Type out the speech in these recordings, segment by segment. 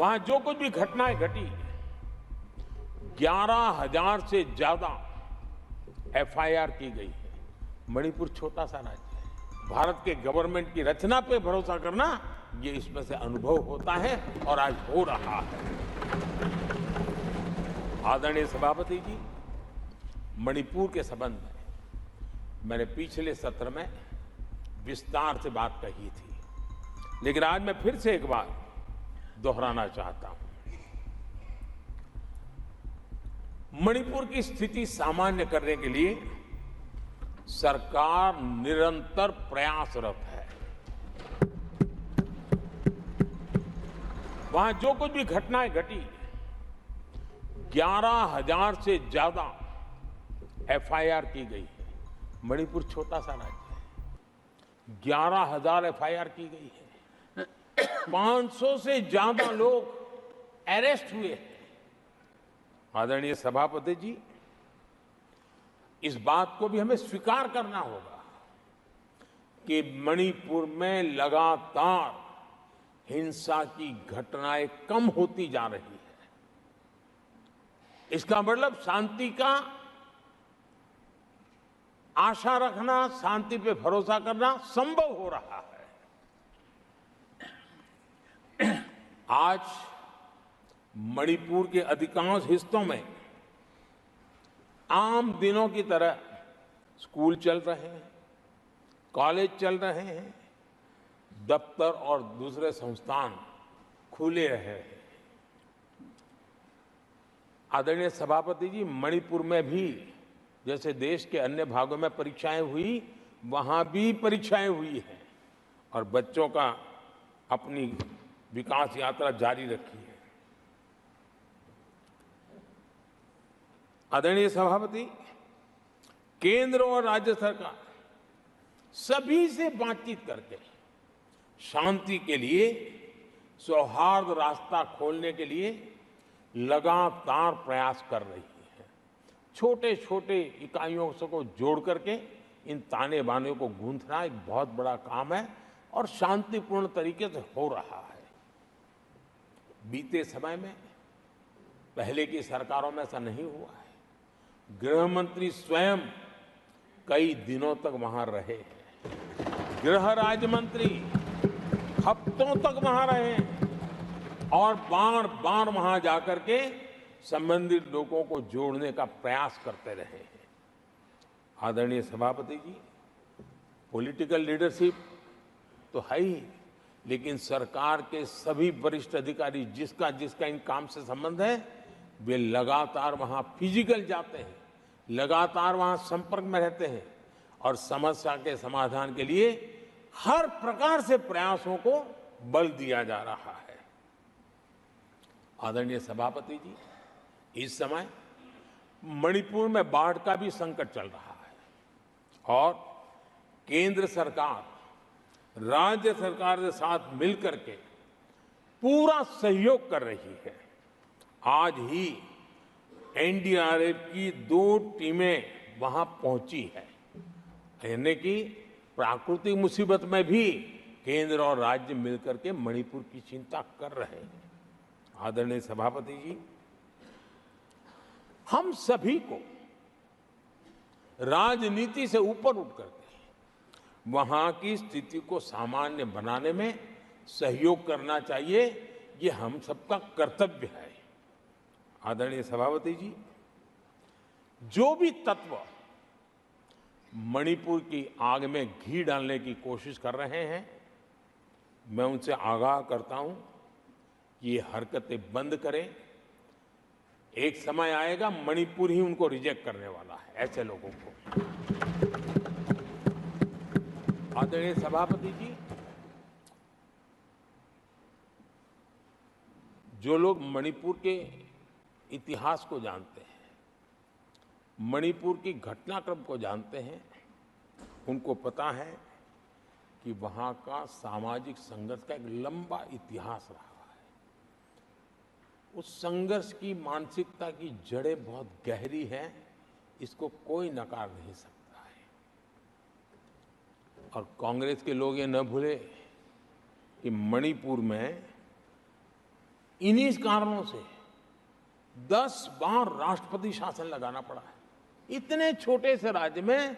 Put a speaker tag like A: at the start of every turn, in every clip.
A: वहां जो कुछ भी घटनाएं घटी, 11,000 से ज्यादा एफआईआर की गई है। मणिपुर छोटा सा राज्य है। भारत के गवर्नमेंट की रचना पे भरोसा करना, ये इसमें से अनुभव होता है और आज हो रहा है। आदरणीय सभापति जी, मणिपुर के संबंध में मैंने पिछले सत्र में विस्तार से बात कही थी, लेकिन आज मैं फिर से एक बार दोहराना चाहता हूं। मणिपुर की स्थिति सामान्य करने के लिए सरकार निरंतर प्रयासरत है। वहां जो कुछ भी घटनाएं घटी, 11,000 से ज्यादा एफआईआर की गई है। मणिपुर छोटा सा राज्य है। 11,000 एफआईआर की गई है। 500 से ज्यादा लोग अरेस्ट हुए हैं। आदरणीय सभापति जी, इस बात को भी हमें स्वीकार करना होगा कि मणिपुर में लगातार हिंसा की घटनाएं कम होती जा रही है। इसका मतलब शांति का आशा रखना, शांति पे भरोसा करना संभव हो रहा है। आज मणिपुर के अधिकांश हिस्सों में आम दिनों की तरह स्कूल चल रहे हैं, कॉलेज चल रहे हैं, दफ्तर और दूसरे संस्थान खुले रहे हैं। आदरणीय सभापति जी, मणिपुर में भी जैसे देश के अन्य भागों में परीक्षाएं हुई, वहां भी परीक्षाएं हुई हैं और बच्चों का अपनी विकास यात्रा जारी रखी है। आदरणीय सभापति, केंद्र और राज्य सरकार सभी से बातचीत करके शांति के लिए, सौहार्द रास्ता खोलने के लिए लगातार प्रयास कर रही है। छोटे छोटे इकाइयों को जोड़ करके इन ताने बाने को गूंथना एक बहुत बड़ा काम है और शांतिपूर्ण तरीके से हो रहा है। बीते समय में पहले की सरकारों में ऐसा नहीं हुआ है। गृह मंत्री स्वयं कई दिनों तक वहां रहे हैं। गृह राज्य मंत्री हफ्तों तक वहां रहे हैं और बार बार वहां जाकर के संबंधित लोगों को जोड़ने का प्रयास करते रहे हैं। आदरणीय सभापति जी, पॉलिटिकल लीडरशिप तो है ही, लेकिन सरकार के सभी वरिष्ठ अधिकारी जिसका जिसका इन काम से संबंध है, वे लगातार वहां फिजिकल जाते हैं, लगातार वहां संपर्क में रहते हैं और समस्या के समाधान के लिए हर प्रकार से प्रयासों को बल दिया जा रहा है। आदरणीय सभापति जी, इस समय मणिपुर में बाढ़ का भी संकट चल रहा है और केंद्र सरकार राज्य सरकार के साथ मिलकर के पूरा सहयोग कर रही है। आज ही एनडीआरएफ की 2 टीमें वहां पहुंची है, यानी कि प्राकृतिक मुसीबत में भी केंद्र और राज्य मिलकर के मणिपुर की चिंता कर रहे हैं। आदरणीय सभापति जी, हम सभी को राजनीति से ऊपर उठ करके वहां की स्थिति को सामान्य बनाने में सहयोग करना चाहिए। ये हम सबका कर्तव्य है। आदरणीय सभापति जी, जो भी तत्व मणिपुर की आग में घी डालने की कोशिश कर रहे हैं, मैं उनसे आगाह करता हूं कि ये हरकतें बंद करें। एक समय आएगा मणिपुर ही उनको रिजेक्ट करने वाला है, ऐसे लोगों को। आदरणीय सभापति जी, जो लोग मणिपुर के इतिहास को जानते हैं, मणिपुर की घटनाक्रम को जानते हैं, उनको पता है कि वहां का सामाजिक संघर्ष का एक लंबा इतिहास रहा है। उस संघर्ष की मानसिकता की जड़ें बहुत गहरी हैं, इसको कोई नकार नहीं सकता है। और कांग्रेस के लोग ये न भूले कि मणिपुर में इन्हीं कारणों से 10 बार राष्ट्रपति शासन लगाना पड़ा है। इतने छोटे से राज्य में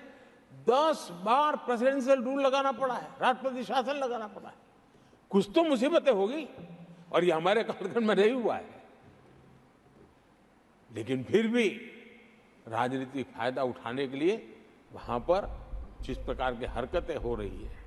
A: 10 बार प्रेसिडेंशियल रूल लगाना पड़ा है, राष्ट्रपति शासन लगाना पड़ा है। कुछ तो मुसीबतें होगी और ये हमारे कालखंड में नहीं हुआ है। लेकिन फिर भी राजनीतिक फायदा उठाने के लिए वहां पर जिस प्रकार की हरकतें हो रही है,